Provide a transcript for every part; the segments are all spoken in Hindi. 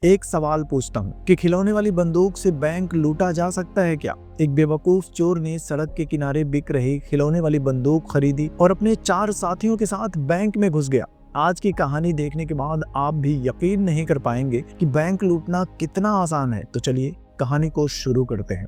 एक सवाल पूछता हूँ कि खिलौने वाली बंदूक से बैंक लूटा जा सकता है क्या? एक बेवकूफ चोर ने सड़क के किनारे बिक रही खिलौने वाली बंदूक खरीदी और अपने 4 साथियों के साथ बैंक में घुस गया। आज की कहानी देखने के बाद आप भी यकीन नहीं कर पाएंगे कि बैंक लूटना कितना आसान है। तो चलिए कहानी को शुरू करते हैं।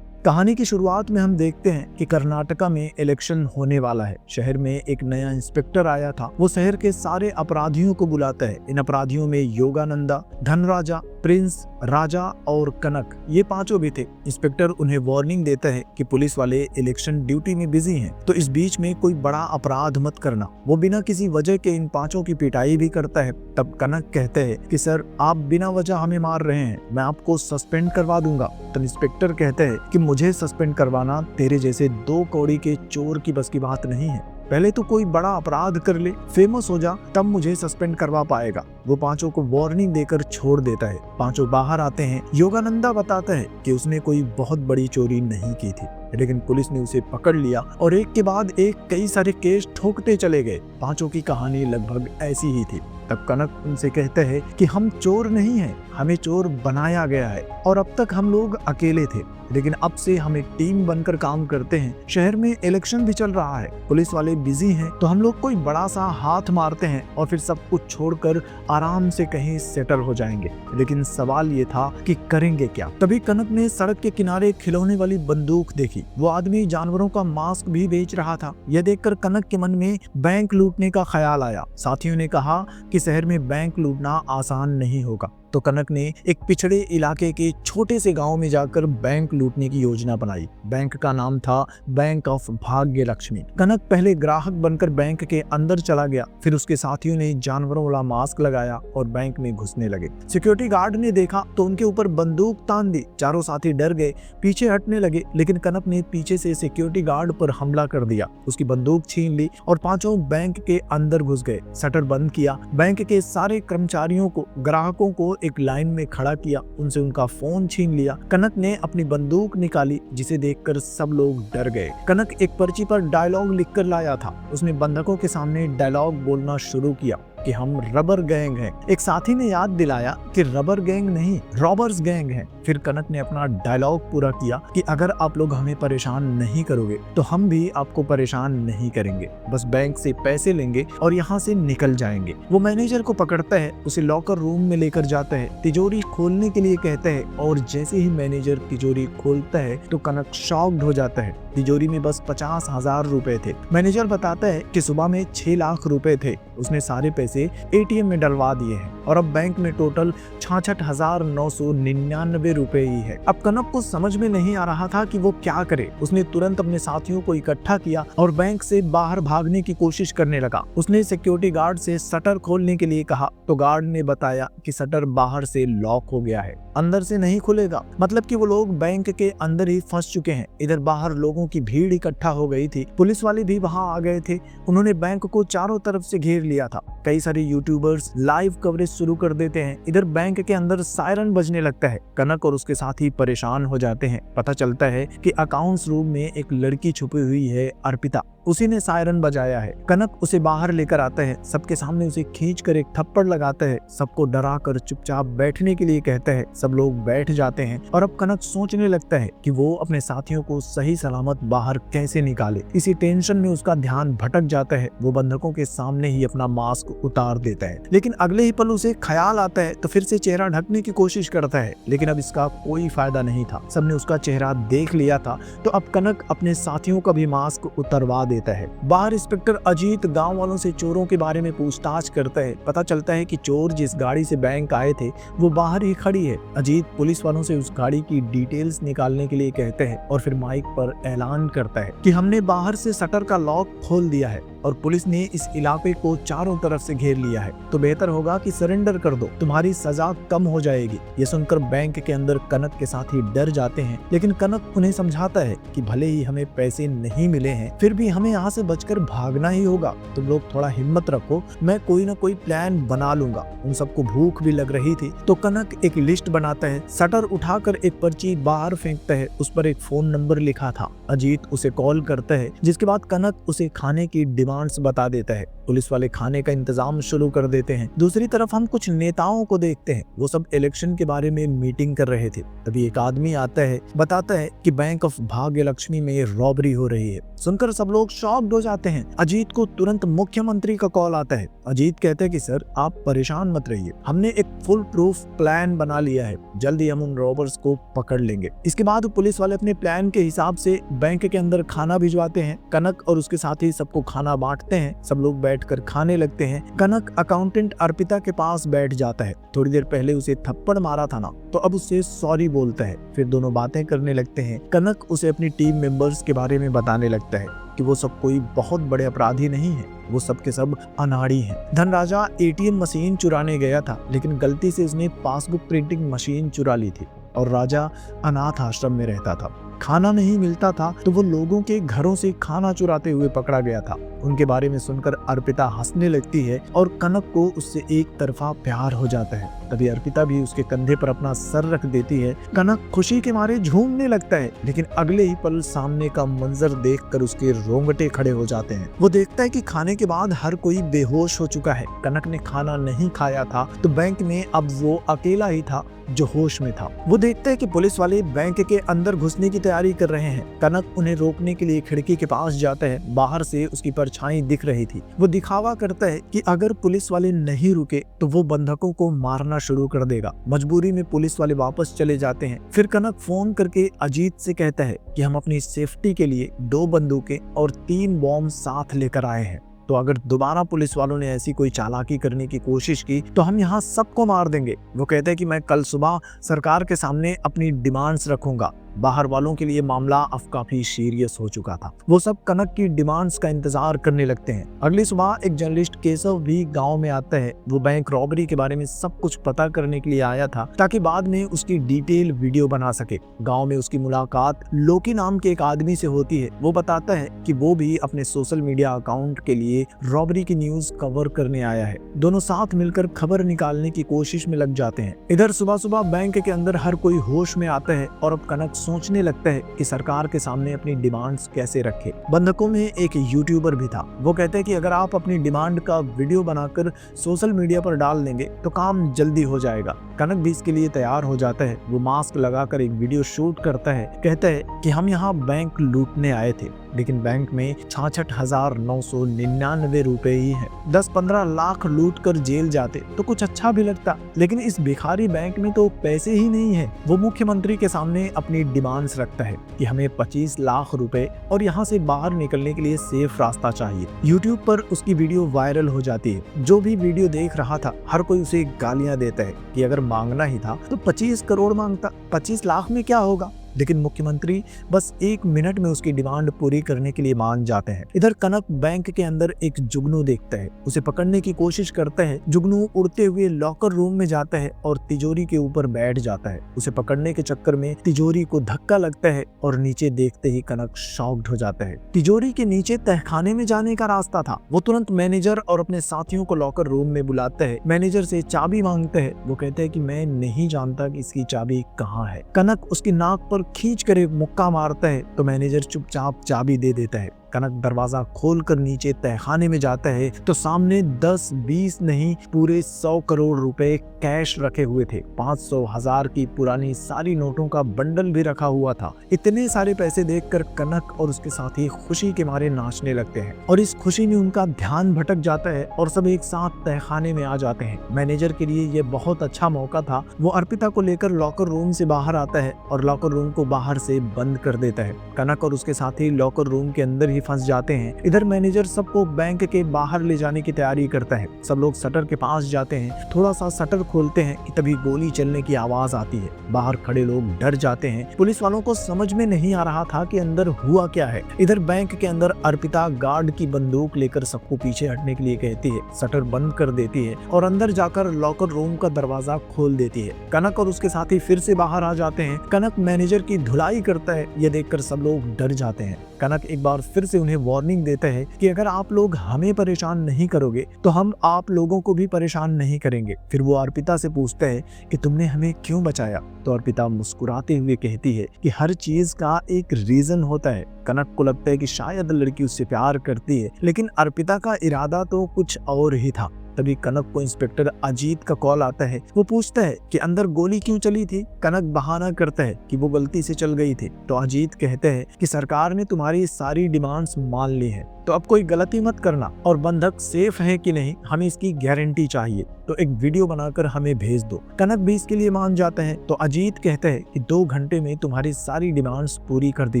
कहानी की शुरुआत में हम देखते हैं कि कर्नाटका में इलेक्शन होने वाला है। शहर में एक नया इंस्पेक्टर आया था। वो शहर के सारे अपराधियों को बुलाता है। इन अपराधियों में योगानंदा, धनराजा, प्रिंस, राजा और कनक, ये पांचों भी थे। इंस्पेक्टर उन्हें वार्निंग देता है कि पुलिस वाले इलेक्शन ड्यूटी में बिजी हैं, तो इस बीच में कोई बड़ा अपराध मत करना। वो बिना किसी वजह के इन पांचों की पिटाई भी करता है। तब कनक कहते हैं कि सर, आप बिना वजह हमें मार रहे हैं, मैं आपको सस्पेंड करवा दूंगा। तो इंस्पेक्टर कहते हैं कि मुझे सस्पेंड करवाना तेरे जैसे 2 कौड़ी के चोर की बस की बात नहीं है। पहले तो कोई बड़ा अपराध कर ले, फेमस हो जा, तब मुझे सस्पेंड करवा पाएगा। वो पांचों को वार्निंग देकर छोड़ देता है। पांचों बाहर आते हैं। योगानंदा बताता है कि उसने कोई बहुत बड़ी चोरी नहीं की थी, लेकिन पुलिस ने उसे पकड़ लिया और एक के बाद एक कई सारे केस ठोकते चले गए। पांचों की कहानी लगभग ऐसी ही थी। तब कनक उनसे कहते हैं कि हम चोर नहीं हैं, हमें चोर बनाया गया है और अब तक हम लोग अकेले थे, लेकिन अब से हम एक टीम बनकर काम करते हैं। शहर में इलेक्शन भी चल रहा है, पुलिस वाले बिजी हैं, तो हम लोग कोई बड़ा सा हाथ मारते हैं और फिर सब कुछ छोड़कर आराम से कहीं सेटल हो जाएंगे। लेकिन सवाल ये था कि करेंगे क्या? तभी कनक ने सड़क के किनारे खिलौने वाली बंदूक देखी। वो आदमी जानवरों का मांस भी बेच रहा था। यह देखकर कनक के मन में बैंक लूटने का ख्याल आया। साथियों ने कहा कि शहर में बैंक लूटना आसान नहीं होगा, तो कनक ने एक पिछड़े इलाके के छोटे से गांव में जाकर बैंक लूटने की योजना बनाई। बैंक का नाम था बैंक ऑफ भाग्य लक्ष्मी। कनक पहले ग्राहक बनकर बैंक के अंदर चला गया, फिर उसके साथियों ने जानवरों वाला मास्क लगाया और बैंक में घुसने लगे। सिक्योरिटी गार्ड ने देखा तो उनके ऊपर बंदूक तान दी। चारों साथी डर गए, पीछे हटने लगे, लेकिन कनक ने पीछे से सिक्योरिटी गार्ड पर हमला कर दिया। उसकी बंदूक छीन ली और पांचों बैंक के अंदर घुस गए। शटर बंद किया, बैंक के सारे कर्मचारियों को, ग्राहकों को एक लाइन में खड़ा किया, उनसे उनका फोन छीन लिया। कनक ने अपनी बंदूक निकाली, जिसे देखकर सब लोग डर गए। कनक एक पर्ची पर डायलॉग लिखकर लाया था। उसने बंधकों के सामने डायलॉग बोलना शुरू किया कि हम रबर गैंग हैं। एक साथी ने याद दिलाया कि रबर गैंग नहीं, रॉबर्स गैंग है। फिर कनक ने अपना डायलॉग पूरा किया कि अगर आप लोग हमें परेशान नहीं करोगे तो हम भी आपको परेशान नहीं करेंगे, बस बैंक से पैसे लेंगे और यहाँ से निकल जाएंगे। वो मैनेजर को पकड़ता है, उसे लॉकर रूम में लेकर जाता है, तिजोरी खोलने के लिए कहता है और जैसे ही मैनेजर तिजोरी खोलता है तो कनक शॉक्ड हो जाता है। तिजोरी में बस 50,000 रुपए थे। मैनेजर बताता है कि सुबह में 6 लाख रुपए थे, उसने सारे पैसे एटीएम में डलवा दिए हैं और अब बैंक में टोटल 66,999 रुपए ही है। अब कनक को समझ में नहीं आ रहा था कि वो क्या करे। उसने तुरंत अपने साथियों को इकट्ठा किया और बैंक से बाहर भागने की कोशिश करने लगा। उसने सिक्योरिटी गार्ड से शटर खोलने के लिए कहा तो गार्ड ने बताया कि शटर बाहर से लॉक हो गया है, अंदर से नहीं खुलेगा। मतलब कि वो लोग बैंक के अंदर ही फंस चुके हैं। इधर बाहर लोगों की भीड़ इकट्ठा हो गई थी। पुलिस वाले भी वहां आ गए थे। उन्होंने बैंक को चारों तरफ से घेर लिया था। कई सारे यूट्यूबर्स लाइव कवरेज शुरू कर देते हैं। इधर बैंक के अंदर सायरन बजने लगता है। कनक और उसके साथी परेशान हो जाते हैं। पता चलता है कि अकाउंट्स रूम में एक लड़की छुपी हुई है, अर्पिता, उसी ने सायरन बजाया है। कनक उसे बाहर लेकर आता है, सबके सामने उसे खींचकर एक थप्पड़ लगाता है, सबको डरा कर चुपचाप बैठने के लिए कहता है। सब लोग बैठ जाते हैं और अब कनक सोचने लगता है कि वो अपने साथियों को सही सलामत बाहर कैसे निकाले। इसी टेंशन में उसका ध्यान भटक जाता है। वो बंधकों के सामने ही अपना मास्क उतार देता है, लेकिन अगले ही पल उसे ख्याल आता है तो फिर से चेहरा ढकने की कोशिश करता है, लेकिन अब इसका कोई फायदा नहीं था। सबने उसका चेहरा देख लिया था, तो अब कनक अपने साथियों का भी मास्क उतरवा देता है। बाहर इंस्पेक्टर अजीत गांव वालों से चोरों के बारे में पूछताछ करता है। पता चलता है कि चोर जिस गाड़ी से बैंक आए थे वो बाहर ही खड़ी है। अजीत पुलिस वालों से उस गाड़ी की डिटेल्स निकालने के लिए कहते हैं और फिर माइक पर ऐलान करता है कि हमने बाहर से शटर का लॉक खोल दिया है और पुलिस ने इस इलाके को चारों तरफ से घेर लिया है, तो बेहतर होगा कि सरेंडर कर दो, तुम्हारी सजा कम हो जाएगी। ये सुनकर बैंक के अंदर कनक के साथी डर जाते हैं, लेकिन कनक उन्हें समझाता है कि भले ही हमें पैसे नहीं मिले हैं, फिर भी हम हमें यहाँ से बचकर भागना ही होगा। तुम लोग थोड़ा हिम्मत रखो, मैं कोई ना कोई प्लान बना लूंगा। उन सबको भूख भी लग रही थी तो कनक एक लिस्ट बनाता है, शटर उठाकर एक पर्ची बाहर फेंकता है। उस पर एक फोन नंबर लिखा था। अजीत उसे कॉल करता है, जिसके बाद कनक उसे खाने की डिमांड्स बता देता है। पुलिस वाले खाने का इंतजाम शुरू कर देते हैं। दूसरी तरफ हम कुछ नेताओं को देखते हैं, वो सब इलेक्शन के बारे में मीटिंग कर रहे थे। तभी एक आदमी आता है, बताता है कि बैंक ऑफ भाग्य लक्ष्मी में रॉबरी हो रही है। सुनकर सब लोग शॉक्ड हो जाते हैं। अजीत को तुरंत मुख्यमंत्री का कॉल आता है। अजीत कहते हैं कि सर आप परेशान मत रहिए, हमने एक फुल प्रूफ प्लान बना लिया है, जल्दी हम उन रॉबर्स को पकड़ लेंगे। इसके बाद पुलिस वाले अपने प्लान के हिसाब से बैंक के अंदर खाना भिजवाते हैं। कनक और उसके साथी सबको खाना बांटते हैं। सब लोग बैठकर खाने लगते हैं। कनक अकाउंटेंट अर्पिता के पास बैठ जाता है। थोड़ी देर पहले उसे थप्पड़ मारा था ना, तो अब उससे सॉरी बोलता है। फिर दोनों बातें करने लगते हैं। कनक उसे अपनी टीम मेंबर्स के बारे में बताने लगता है कि वो सब कोई बहुत बड़े अपराधी नहीं है, वो सब के सब अनाड़ी हैं। धनराजा एटीएम मशीन चुराने गया था, लेकिन गलती से उसने पासबुक प्रिंटिंग मशीन चुरा ली थी। और राजा अनाथ आश्रम में रहता था, खाना नहीं मिलता था तो वो लोगों के घरों से खाना चुराते हुए पकड़ा गया था। उनके बारे में सुनकर अर्पिता हंसने लगती है और कनक को उससे एक तरफा प्यार हो जाता है। तभी अर्पिता भी उसके कंधे पर अपना सर रख देती है। कनक खुशी के मारे झूमने लगता है, लेकिन अगले ही पल सामने का मंजर देखकर उसके रोंगटे खड़े हो जाते हैं। वो देखता है कि खाने के बाद हर कोई बेहोश हो चुका है। कनक ने खाना नहीं खाया था तो बैंक में अब वो अकेला ही था जो होश में था। वो देखता है कि पुलिस वाले बैंक के अंदर घुसने की तैयारी कर रहे हैं। कनक उन्हें रोकने के लिए खिड़की के पास जाता है। बाहर से उसकी परछाई दिख रही थी। वो दिखावा करता है कि अगर पुलिस वाले नहीं रुके तो वो बंधकों को मारना शुरू कर देगा। मजबूरी में पुलिस वाले वापस चले जाते हैं। फिर कनक फोन करके अजीत से कहता है कि हम अपनी सेफ्टी के लिए 2 बंदूकें और 3 बॉम्ब साथ लेकर आए हैं, तो अगर दोबारा पुलिस वालों ने ऐसी कोई चालाकी करने की कोशिश की तो हम यहाँ सबको मार देंगे। वो कहते हैं कि मैं कल सुबह सरकार के सामने अपनी डिमांड्स रखूंगा। बाहर वालों के लिए मामला अब काफी सीरियस हो चुका था। वो सब कनक की डिमांड्स का इंतजार करने लगते हैं। अगली सुबह एक जर्नलिस्ट केशव भी गांव में आता है। वो बैंक रॉबरी के बारे में सब कुछ पता करने के लिए आया था ताकि बाद में उसकी डिटेल वीडियो बना सके। गांव में उसकी मुलाकात लोकी नाम के एक आदमी से होती है। वो बताता है कि वो भी अपने सोशल मीडिया अकाउंट के लिए रॉबरी की न्यूज कवर करने आया है। दोनों साथ मिलकर खबर निकालने की कोशिश में लग जाते हैं। इधर सुबह सुबह बैंक के अंदर हर कोई होश में आता है और अब कनक सोचने लगता है कि सरकार के सामने अपनी डिमांड्स कैसे रखे। बंधकों में एक यूट्यूबर भी था। वो कहते हैं कि अगर आप अपनी डिमांड का वीडियो बनाकर सोशल मीडिया पर डाल देंगे तो काम जल्दी हो जाएगा। कनक भी इसके लिए तैयार हो जाता है। वो मास्क लगाकर एक वीडियो शूट करता है। कहता है कि हम यहाँ बैंक लूटने आए थे, लेकिन बैंक में 66,999 रुपए ही है। 10-15 लाख लूट कर जेल जाते तो कुछ अच्छा भी लगता, लेकिन इस भिखारी बैंक में तो पैसे ही नहीं है। वो मुख्यमंत्री के सामने अपनी डिमांड्स रखता है कि हमें 25 लाख रुपए और यहाँ से बाहर निकलने के लिए सेफ रास्ता चाहिए। यूट्यूब पर उसकी वीडियो वायरल हो जाती है। जो भी वीडियो देख रहा था हर कोई उसे गालियां देता है कि अगर मांगना ही था तो 25 करोड़ मांगता, 25 लाख में क्या होगा। लेकिन मुख्यमंत्री बस 1 मिनट में उसकी डिमांड पूरी करने के लिए मान जाते हैं। इधर कनक बैंक के अंदर एक जुगनू देखता है। उसे पकड़ने की कोशिश करता है। जुगनू उड़ते हुए लॉकर रूम में जाता है और तिजोरी के ऊपर बैठ जाता है। उसे पकड़ने के चक्कर में तिजोरी को धक्का लगता है और नीचे देखते ही कनक शॉक्ड हो जाता है। तिजोरी के नीचे तहखाने में जाने का रास्ता था। वो तुरंत मैनेजर और अपने साथियों को लॉकर रूम में बुलाता है। मैनेजर से चाबी मांगता है। वो कहता है कि मैं नहीं जानता कि इसकी चाबी कहाँ है। कनक उसकी नाक पर खींच कर एक मुक्का मारता है तो मैनेजर चुपचाप चाबी दे देता है। कनक दरवाजा खोलकर नीचे तहखाने में जाता है तो सामने 10-20 नहीं पूरे 100 करोड़ रुपए कैश रखे हुए थे। 500,000 की पुरानी सारी नोटों का बंडल भी रखा हुआ था। इतने सारे पैसे देखकर कनक और उसके साथी खुशी के मारे नाचने लगते हैं और इस खुशी में उनका ध्यान भटक जाता है और सब एक साथ तहखाने में आ जाते हैं। मैनेजर के लिए ये बहुत अच्छा मौका था। वो अर्पिता को लेकर लॉकर रूम से बाहर आता है और लॉकर रूम को बाहर से बंद कर देता है। कनक और उसके साथी लॉकर रूम के अंदर ही फंस जाते हैं। इधर मैनेजर सबको बैंक के बाहर ले जाने की तैयारी करता है। सब लोग शटर के पास जाते हैं। थोड़ा सा शटर खोलते हैं कि तभी गोली चलने की आवाज आती है। बाहर खड़े लोग डर जाते हैं। पुलिस वालों को समझ में नहीं आ रहा था कि अंदर हुआ क्या है। इधर बैंक के अंदर अर्पिता गार्ड की बंदूक लेकर सबको पीछे हटने के लिए कहती है। शटर बंद कर देती है और अंदर जाकर लॉकर रूम का दरवाजा खोल देती है। कनक और उसके साथी फिर से बाहर आ जाते हैं। कनक मैनेजर की धुलाई करता है। ये देखकर सब लोग डर जाते हैं। कनक एक बार फिर से उन्हें वार्निंग देता है कि अगर आप लोग हमें परेशान नहीं करोगे तो हम आप लोगों को भी परेशान नहीं करेंगे। फिर वो अर्पिता से पूछता है कि तुमने हमें क्यों बचाया। तो अर्पिता मुस्कुराते हुए कहती है कि हर चीज का एक रीजन होता है। कनक को लगता है कि शायद लड़की उससे प्यार करती है, लेकिन अर्पिता का इरादा तो कुछ और ही था। तभी कनक को इंस्पेक्टर अजीत का कॉल आता है। वो पूछता है कि अंदर गोली क्यों चली थी। कनक बहाना करता है कि वो गलती से चल गई थी। तो अजीत कहते हैं कि सरकार ने तुम्हारी सारी डिमांड्स मान ली है, तो अब कोई गलती मत करना और बंधक सेफ है कि नहीं हमें इसकी गारंटी चाहिए, तो एक वीडियो बनाकर हमें भेज दो। कनक भी इसके लिए मान जाता है। तो अजीत कहता है कि 2 घंटे में तुम्हारी सारी डिमांड्स पूरी कर दी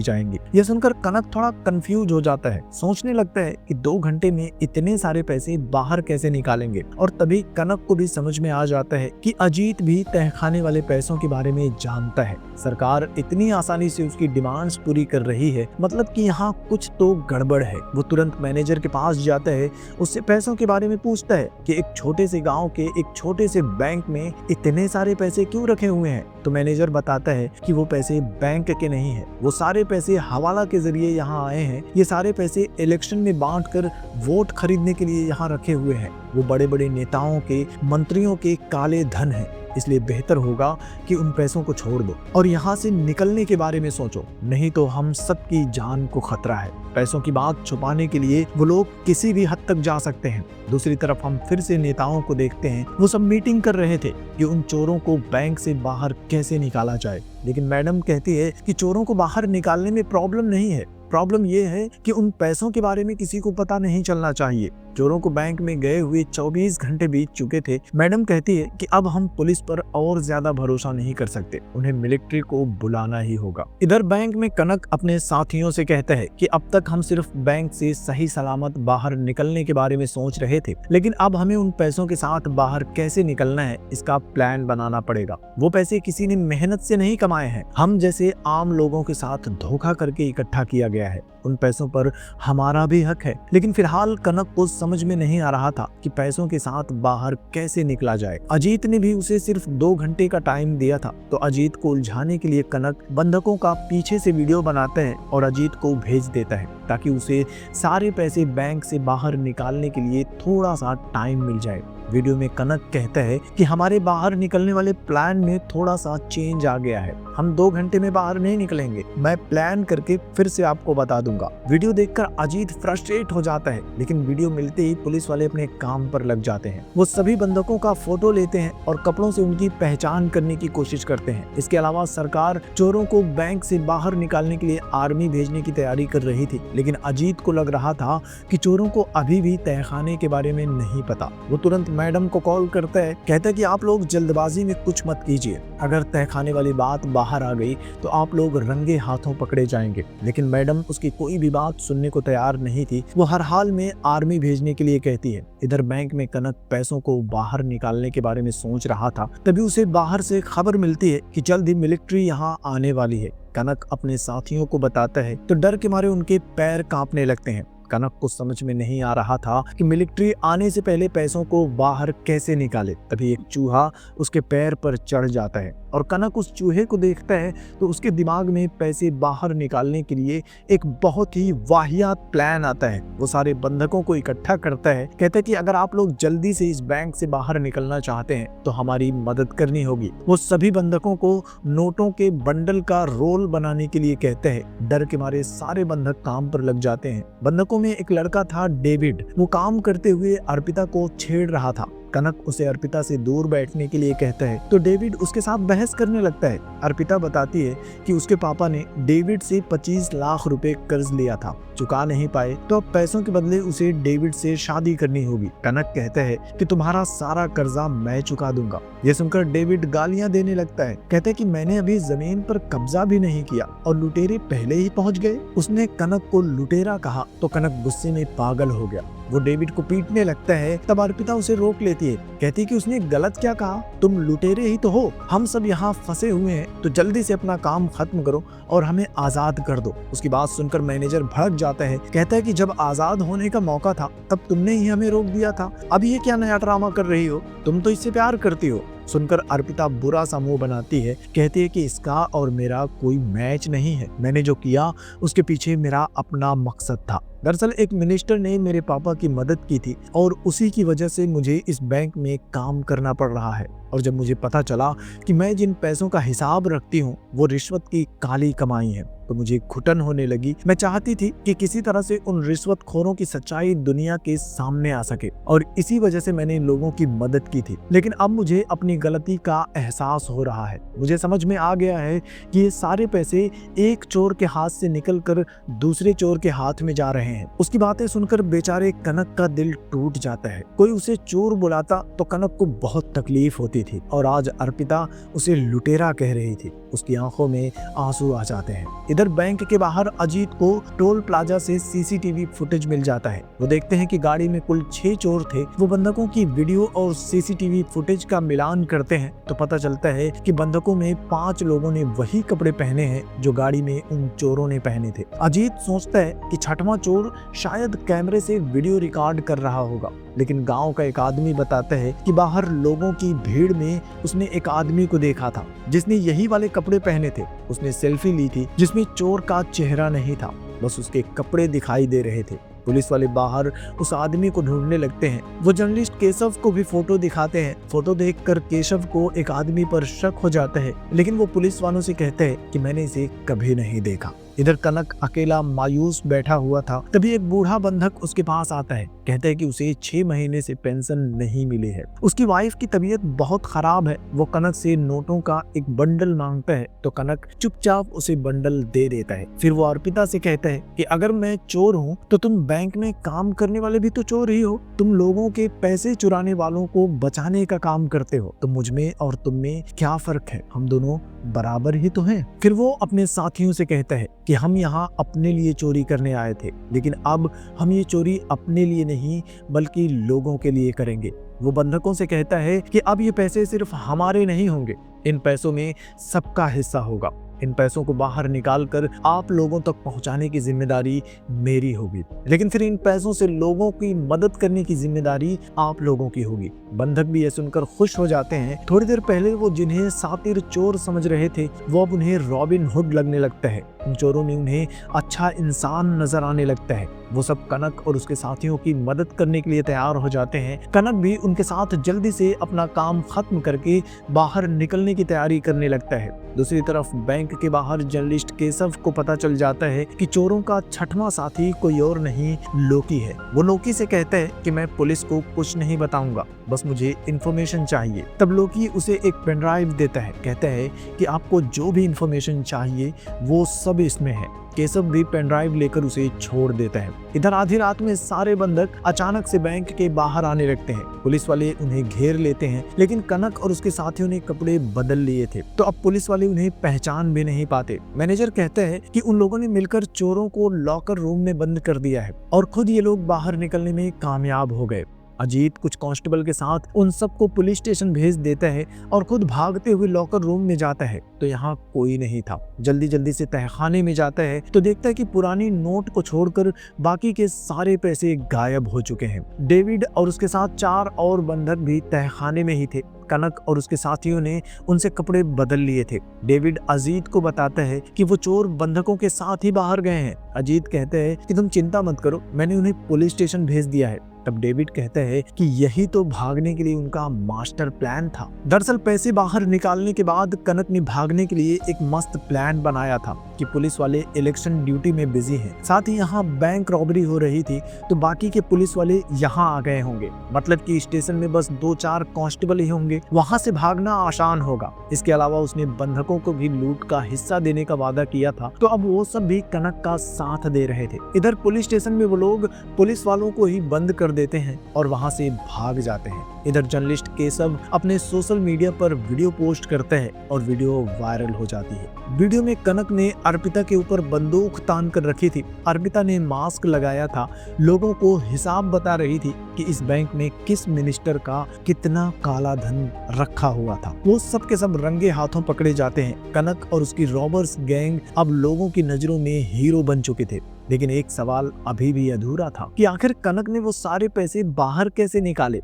जाएंगी। यह सुनकर कनक थोड़ा कंफ्यूज हो जाता है, सोचने लगता है कि 2 घंटे में इतने सारे पैसे बाहर कैसे निकालेंगे। और तभी कनक को भी समझ में आ जाता है कि अजीत भी तहखाने वाले पैसों के बारे में जानता है। सरकार इतनी आसानी से उसकी डिमांड्स पूरी कर रही है, मतलब कि यहाँ कुछ तो गड़बड़ है। वो तुरंत मैनेजर के पास जाता है, उससे पैसों के बारे में पूछता है कि एक छोटे से गांव के एक छोटे से बैंक में इतने सारे पैसे क्यों रखे हुए हैं। तो मैनेजर बताता है कि वो पैसे बैंक के नहीं है, वो सारे पैसे हवाला के जरिए यहाँ आए हैं। ये सारे पैसे इलेक्शन में बांटकर वोट खरीदने के लिए यहाँ रखे हुए हैं। वो बड़े बड़े नेताओं के, मंत्रियों के काले धन है, इसलिए बेहतर होगा कि उन पैसों को छोड़ दो और यहाँ से निकलने के बारे में सोचो, नहीं तो हम सबकी जान को खतरा है। पैसों की बात छुपाने के लिए वो लोग किसी भी हद तक जा सकते हैं। दूसरी तरफ हम फिर से नेताओं को देखते हैं, वो सब मीटिंग कर रहे थे कि उन चोरों को बैंक से बाहर कैसे निकाला जाए। लेकिन मैडम कहती है कि चोरों को बाहर निकालने में प्रॉब्लम नहीं है, प्रॉब्लम ये है कि उन पैसों के बारे में किसी को पता नहीं चलना चाहिए। चोरों को बैंक में गए हुए 24 घंटे बीत चुके थे। मैडम कहती है कि अब हम पुलिस पर और ज्यादा भरोसा नहीं कर सकते, उन्हें मिलिट्री को बुलाना ही होगा। इधर बैंक में कनक अपने साथियों से कहता है कि अब तक हम सिर्फ बैंक से सही सलामत बाहर निकलने के बारे में सोच रहे थे, लेकिन अब हमें उन पैसों के साथ बाहर कैसे निकलना है इसका प्लान बनाना पड़ेगा। वो पैसे किसी ने मेहनत से नहीं कमाए हैं, हम जैसे आम लोगों के साथ धोखा करके इकट्ठा किया गया है। उन पैसों पर हमारा भी हक है। लेकिन फिलहाल कनक को समझ में नहीं आ रहा था कि पैसों के साथ बाहर कैसे निकला जाए। अजीत ने भी उसे सिर्फ 2 घंटे का टाइम दिया था, तो अजीत को उलझाने के लिए कनक बंधकों का पीछे से वीडियो बनाता है और अजीत को भेज देता है ताकि उसे सारे पैसे बैंक से बाहर निकालने के लिए थोड़ा सा टाइम मिल जाए। वीडियो में कनक कहता है कि हमारे बाहर निकलने वाले प्लान में थोड़ा सा चेंज आ गया है, हम 2 घंटे में बाहर नहीं निकलेंगे, मैं प्लान करके फिर से आपको बता दूंगा। वीडियो देखकर अजीत फ्रस्ट्रेट हो जाता है, लेकिन वीडियो मिलते ही पुलिस वाले अपने काम पर लग जाते हैं। वो सभी बंधकों का फोटो लेते हैं और कपड़ों से उनकी पहचान करने की कोशिश करते हैं। इसके अलावा सरकार चोरों को बैंक से बाहर निकालने के लिए आर्मी भेजने की तैयारी कर रही थी, लेकिन अजीत को लग रहा था कि चोरों को अभी भी तहखाने के बारे में नहीं पता। वो तुरंत मैडम को कॉल करता है, कहता है कि आप लोग जल्दबाजी में कुछ मत कीजिए, अगर तहखाने वाली बात बाहर आ गई तो आप लोग रंगे हाथों पकड़े जाएंगे। लेकिन मैडम उसकी कोई भी बात सुनने को तैयार नहीं थी, वो हर हाल में आर्मी भेजने के लिए कहती है। इधर बैंक में कनक पैसों को बाहर निकालने के बारे में सोच रहा था, तभी उसे बाहर से खबर मिलती है कि जल्द ही मिलिट्री यहाँ आने वाली है। कनक अपने साथियों को बताता है तो डर के मारे उनके पैर कांपने लगते हैं। कनक को समझ में नहीं आ रहा था कि मिलिट्री आने से पहले पैसों को बाहर कैसे निकाले। तभी एक चूहा उसके पैर पर चढ़ जाता है और कनक उस चूहे को देखता है तो उसके दिमाग में पैसे बाहर निकालने के लिए एक बहुत ही वाहियात प्लान आता है। वो सारे बंधकों को इकट्ठा करता है, कहता है कि अगर आप लोग जल्दी से इस बैंक से बाहर निकलना चाहते हैं तो हमारी मदद करनी होगी। वो सभी बंधकों को नोटों के बंडल का रोल बनाने के लिए कहते हैं। डर के मारे सारे बंधक काम पर लग जाते हैं। बंधकों में एक लड़का था डेविड, वो काम करते हुए अर्पिता को छेड़ रहा था। कनक उसे अर्पिता से दूर बैठने के लिए कहता है तो डेविड उसके साथ बहस करने लगता है। अर्पिता बताती है कि उसके पापा ने डेविड से 25 लाख रुपए कर्ज लिया था, चुका नहीं पाए, तो अब पैसों के बदले उसे डेविड से शादी करनी होगी। कनक कहता है कि तुम्हारा सारा कर्जा मैं चुका दूंगा। ये सुनकर डेविड गालियां देने लगता है, कहता है कि मैंने अभी जमीन पर कब्जा भी नहीं किया और लुटेरे पहले ही पहुंच गए। उसने कनक को लुटेरा कहा तो कनक गुस्से में पागल हो गया। वो डेविड को पीटने लगता है। तब अर्पिता उसे रोक लेती है, कहती कि उसने गलत क्या कहा, तुम लुटेरे ही तो हो, हम सब यहाँ फंसे हुए हैं, तो जल्दी से अपना काम खत्म करो और हमें आजाद कर दो। उसकी बात सुनकर मैनेजर भड़क जाता है, कहता है कि जब आजाद होने का मौका था तब तुमने ही हमें रोक दिया था, अब ये क्या नया ड्रामा कर रही हो, तुम तो इससे प्यार करती हो। सुनकर अर्पिता बुरा सा मुंह बनाती है, कहती है कि इसका और मेरा कोई मैच नहीं है। मैंने जो किया उसके पीछे मेरा अपना मकसद था। दरअसल एक मिनिस्टर ने मेरे पापा की मदद की थी और उसी की वजह से मुझे इस बैंक में काम करना पड़ रहा है। और जब मुझे पता चला कि मैं जिन पैसों का हिसाब रखती हूँ वो रिश्वत की काली कमाई है, तो मुझे घुटन होने लगी। मैं चाहती थी कि किसी तरह से उन रिश्वतखोरों की सच्चाई दुनिया के सामने आ सके और इसी वजह से मैंने इन लोगों की मदद की थी। लेकिन अब मुझे अपनी गलती का एहसास हो रहा है। मुझे समझ में आ गया है कि ये सारे पैसे एक चोर के हाथ से निकलकर दूसरे चोर के हाथ में जा रहे हैं। उसकी बातें सुनकर बेचारे कनक का दिल टूट जाता है। कोई उसे चोर बुलाता तो कनक को बहुत तकलीफ होती थी और आज अर्पिता उसे लुटेरा कह रही थी। उसकी आंखों में आंसू आ जाते हैं। इधर बैंक के बाहर अजीत को टोल प्लाजा से सीसीटीवी फुटेज मिल जाता है। वो देखते हैं कि गाड़ी में कुल 6 चोर थे। वो बंधकों की वीडियो और सीसीटीवी फुटेज का मिलान करते हैं तो पता चलता है कि बंधकों में 5 लोगों ने वही कपड़े पहने हैं जो गाड़ी में उन चोरों ने पहने थे। अजीत सोचता है कि छठवां चोर शायद कैमरे से वीडियो रिकॉर्ड कर रहा होगा, लेकिन गांव का एक आदमी बताता है कि बाहर लोगों की भीड़ में उसने एक आदमी को देखा था जिसने यही वाले कपड़े पहने थे। उसने सेल्फी ली थी जिसमें चोर का चेहरा नहीं था, बस उसके कपड़े दिखाई दे रहे थे। पुलिस वाले बाहर उस आदमी को ढूंढने लगते हैं। वो जर्नलिस्ट केशव को भी फोटो दिखाते हैं। फोटो देखकर केशव को एक आदमी पर शक हो जाता है, लेकिन वो पुलिस वालों से कहते हैं कि मैंने इसे कभी नहीं देखा। इधर कनक अकेला मायूस बैठा हुआ था। तभी एक बूढ़ा बंधक उसके पास आता है, कहता है कि उसे 6 महीने से पेंशन नहीं मिली है। उसकी वाइफ की तबीयत बहुत खराब है। वो कनक से नोटों का एक बंडल मांगता है तो कनक चुपचाप उसे बंडल दे देता है। फिर वो अर्पिता से कहता है कि अगर मैं चोर हूँ तो तुम बैंक में काम करने वाले भी तो चोर ही हो। तुम लोगों के पैसे चुराने वालों को बचाने का काम करते हो, तो मुझ में और तुम में क्या फर्क है? हम दोनों बराबर ही तो हैं। फिर वो अपने साथियों से कहता है कि हम यहाँ अपने लिए चोरी करने आए थे, लेकिन अब हम ये चोरी अपने लिए नहीं बल्कि लोगों के लिए करेंगे। वो बंधकों से कहता है कि अब ये पैसे सिर्फ हमारे नहीं होंगे, इन पैसों में सबका हिस्सा होगा। इन पैसों को बाहर निकालकर आप लोगों तक पहुंचाने की जिम्मेदारी मेरी होगी, लेकिन फिर इन पैसों से लोगों की मदद करने की जिम्मेदारी आप लोगों की होगी। बंधक भी ये सुनकर खुश हो जाते हैं। थोड़ी देर पहले वो जिन्हें सातिर चोर समझ रहे थे वो अब उन्हें रॉबिन हुड लगने लगता है। उन चोरों में उन्हें अच्छा इंसान नजर आने लगता है। वो सब कनक और उसके साथियों की मदद करने के लिए तैयार हो जाते हैं। कनक भी उनके साथ जल्दी से अपना काम खत्म करके बाहर निकलने की तैयारी करने लगता है। दूसरी तरफ बैंक के बाहर जर्नलिस्ट केशव को पता चल जाता है कि चोरों का 6वां साथी कोई और नहीं लोकी है। वो लोकी से कहता है कि मैं पुलिस को कुछ नहीं बताऊंगा, बस मुझे इन्फॉर्मेशन चाहिए। तब लोकी उसे एक पेन ड्राइव देता है, कहता है कि आपको जो भी इन्फॉर्मेशन चाहिए वो सब इसमें है। केशव भी पेन ड्राइव लेकर उसे छोड़ देता है। इधर आधी रात में सारे बंधक अचानक से बैंक के बाहर आने लगते हैं। पुलिस वाले उन्हें घेर लेते हैं, लेकिन कनक और उसके साथियों ने कपड़े बदल लिए थे तो अब पुलिस वाले उन्हें पहचान भी नहीं पाते। मैनेजर कहता है कि उन लोगों ने मिलकर चोरों को लॉकर रूम में बंद कर दिया है और खुद ये लोग बाहर निकलने में कामयाब हो गए। अजीत कुछ कांस्टेबल के साथ उन सबको पुलिस स्टेशन भेज देता है और खुद भागते हुए लॉकर रूम में जाता है तो यहाँ कोई नहीं था। जल्दी से तहखाने में जाता है तो देखता है कि पुरानी नोट को छोड़कर बाकी के सारे पैसे गायब हो चुके हैं। डेविड और उसके साथ 4 और बंधक भी तहखाने में ही थे। कनक और उसके साथियों ने उनसे कपड़े बदल लिए थे। डेविड अजीत को बताता है कि वो चोर बंधकों के साथ ही बाहर गए हैं। अजीत कहते हैं कि तुम चिंता मत करो, मैंने उन्हें पुलिस स्टेशन भेज दिया है। तब डेविड कहता है कि यही तो भागने के लिए उनका मास्टर प्लान था। दरअसल पैसे बाहर निकालने के बाद कनक ने भागने के लिए एक मस्त प्लान बनाया था कि पुलिस वाले इलेक्शन ड्यूटी में बिजी हैं। साथ ही यहाँ बैंक रॉबरी हो रही थी तो बाकी के पुलिस वाले यहाँ आ गए होंगे, मतलब कि स्टेशन में बस 2-4 कांस्टेबल ही होंगे, वहां से भागना आसान होगा। इसके अलावा उसने बंधकों को भी लूट का हिस्सा देने का वादा किया था तो अब वो सब भी कनक का साथ दे रहे थे। इधर पुलिस स्टेशन में वो लोग पुलिस वालों को ही बंद कर देते हैं और वहां से भाग जाते हैं। इधर जर्नलिस्ट केशव अपने सोशल मीडिया पर वीडियो पोस्ट करते हैं और वीडियो वायरल हो जाती है। वीडियो में कनक ने अर्पिता के ऊपर बंदूक तान कर रखी थी। अर्पिता ने मास्क लगाया था, लोगों को हिसाब बता रही थी कि इस बैंक में किस मिनिस्टर का कितना काला धन रखा हुआ था। वो सब के सब रंगे हाथों पकड़े जाते हैं। कनक और उसकी रॉबर्स गैंग अब लोगों की नजरों में हीरो बन चुके थे, लेकिन एक सवाल अभी भी अधूरा था कि आखिर कनक ने वो सारे पैसे बाहर कैसे निकाले।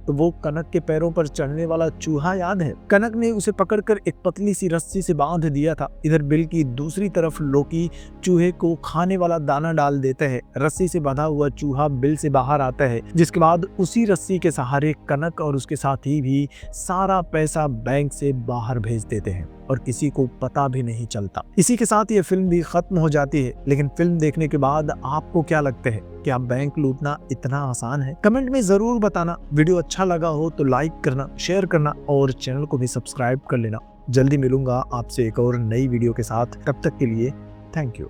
तो वो कनक के पैरों पर चढ़ने वाला चूहा याद है? कनक ने उसे पकड़कर एक पतली सी रस्सी से बांध दिया था। इधर बिल की दूसरी तरफ लोकी चूहे को खाने वाला दाना डाल देता है। रस्सी से बंधा हुआ चूहा बिल से बाहर आता है, जिसके बाद उसी रस्सी के सहारे कनक और उसके साथी भी सारा पैसा बैंक से बाहर भेज देते हैं और किसी को पता भी नहीं चलता। इसी के साथ ये फिल्म भी खत्म हो जाती है। लेकिन फिल्म देखने के बाद आपको क्या लगता है? क्या बैंक लूटना इतना आसान है? कमेंट में जरूर बताना। वीडियो अच्छा लगा हो तो लाइक करना, शेयर करना और चैनल को भी सब्सक्राइब कर लेना। जल्दी मिलूंगा आपसे एक और नई वीडियो के साथ। तब तक के लिए थैंक यू।